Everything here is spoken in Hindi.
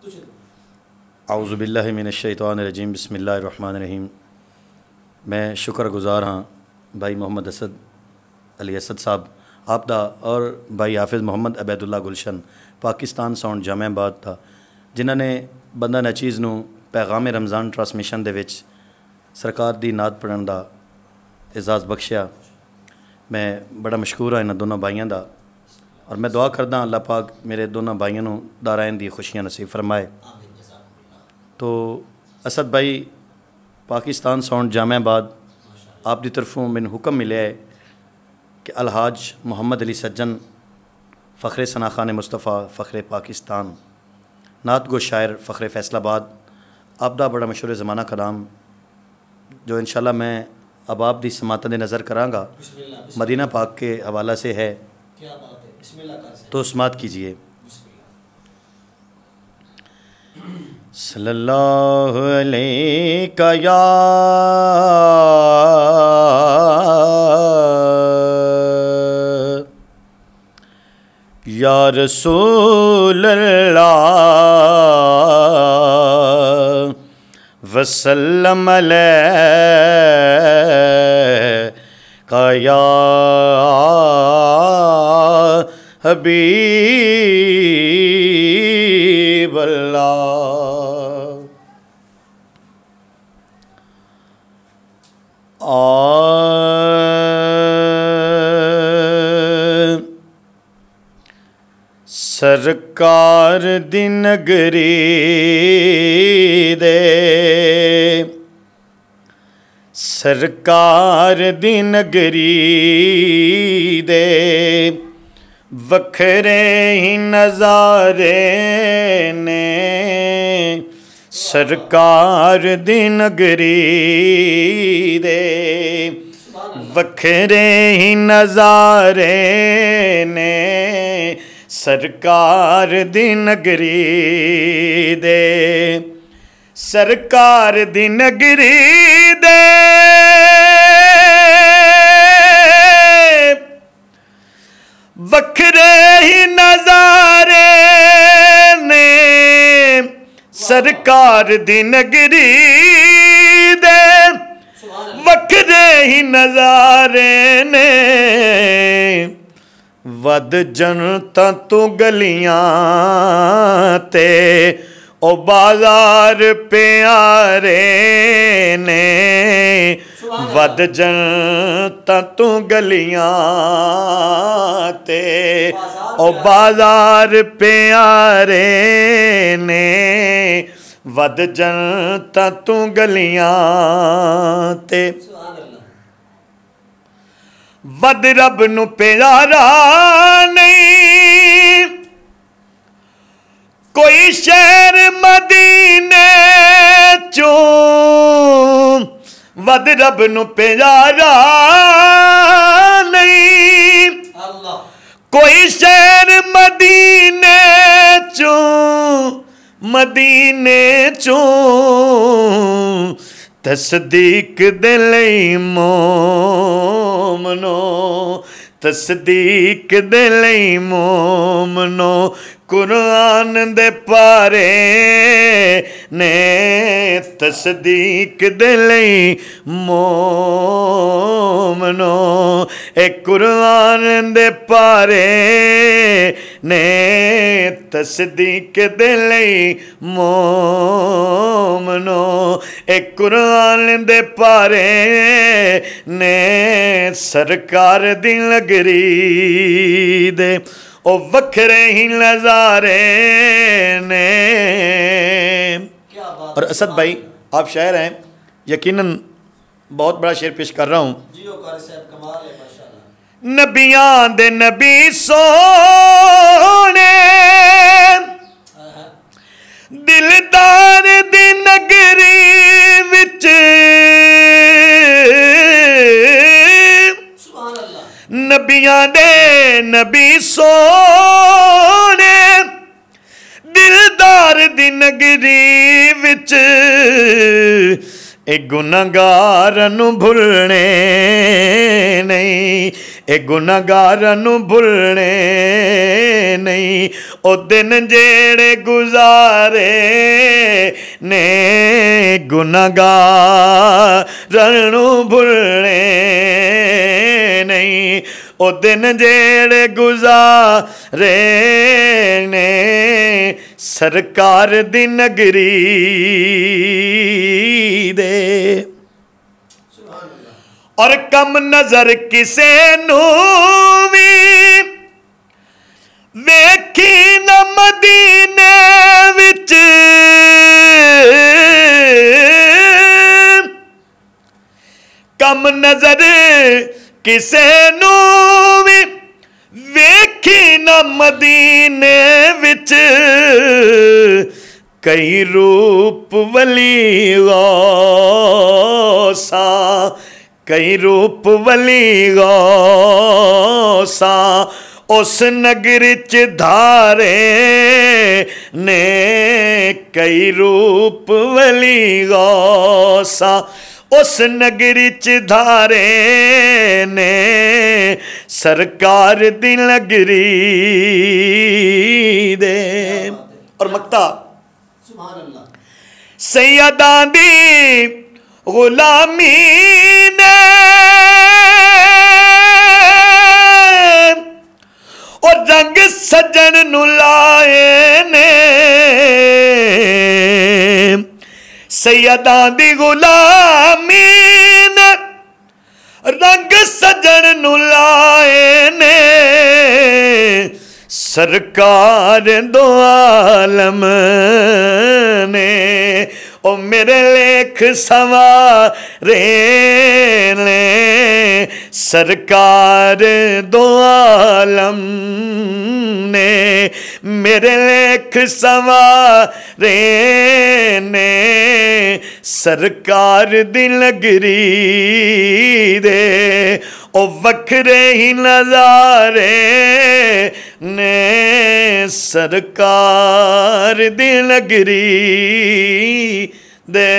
औज़ु बिल्लाहि मिनश्शैतानिर्रजीम बिस्मिल्लाहिर्रहमानिर्रहीम। मैं शुक्रगुज़ार हाँ भाई मोहम्मद असद अली असद साहब आप दा और भाई हाफिज़ मोहम्मद अबैदुल्ला गुलशन पाकिस्तान साउंड जामियाबाद था जिन्होंने बंदा नचीज़ नूं पैगाम रमज़ान ट्रांसमिशन दे विच सरकार दी नात पढ़न दा एजाज़ बख्शिया। मैं बड़ा मशकूर हाँ इन्हां दोनों भाइयों दा और मैं दुआ करदा अल्लाह पाक मेरे दोनों भाइयों नूं दारैन दी खुशियां नसीब फरमाए। तो असद भाई पाकिस्तान साउंड जामियाबाद आप दी तरफों मैनूं हुक्म मिले है कि अलहाज मोहम्मद अली सज्जन फ़ख्रे सना खान मुस्तफ़ा फ़ख्रे पाकिस्तान नात गो शायर फ़ख्रे फैसलाबाद आप दा बड़ा मशहूर ज़माना कलाम जो इंशाल्लाह मैं अब आप दी समातन नज़र कराँगा मदीना पाक के हवाला से है, तो समात कीजिए। सल्लल्लाहु अलैका या रसूल अल्लाह वसल्लम अलैका या हबीब अल्लाह। सरकार दी नगरी दे सरकार दी नगरी दे वखरे ही नज़ारे ने सरकार दी नगरी दे वखरे ही नज़ारे ने सरकार दी नगरी दे सरकार दी नगरी दे वखरे ही नज़ारे ने सरकार दी नगरी दे वखरे ही नज़ारे ने वद जनता तू गलियां ते ओ बाजार प्यारे ने वद जनता तू गलियां ते ओ बाजार प्यारे ने वद जनता तू गलियां ते वद रब नू प्यारा नहीं कोई शहर मदीने चों वद रब नू प्यारा नहीं कोई शहर मदीने चों तस्दीक दे लई मोमनो तस्दीक दे लई मोमनो कुरान दे पारे ने तस्दीक दे लई मोमनो ए कुरान दे पारे ने तस्दीक दे लई मोमनो ए कुरान दे पारे ने सरकार दी नगरी दे ओ वखरे ही नज़ारे ने। और असद भाई आप शायर हैं, यकीनन बहुत बड़ा शेर पेश कर रहा हूँ। नबियां दे नबी सोने दिलदार दी नगरी विच नबियां दे नबी सोने दिलदार दी नगरी विच ए गुनाहगारां नूं भुलने नहीं ए गुनाहगारां नूं भुलने नहीं ओ दिन जेड़े गुजारे ने गुनाहगारां नूं भुलने नहीं ओ दिन जेड़े गुजारे ने सरकार दी नगरी दे और कम नजर किसे नू भी वेखी न मदीने विच कम नजर किसे नू भी वेखी न मदीने विच कई रूप वली गौसा कई रूप वली गौसा उस नगरी च धारे ने कई रूप वली गौसा उस नगरी च धारे ने सरकार दी नगरी दे और मक्ता सैयदा दी गुलामी ने और रंग सजन नु लाए ने सैयदा दी गुलामी ने रंग सजन नु लाए ने सरकार दो आलम ने ओ मेरे लेख सवारे ने सरकार दो आलम ने मेरे लेख सवारे ने सरकार दी नगरी दे ओ वखरे ही नजारे ने सरकार दी नगरी दे।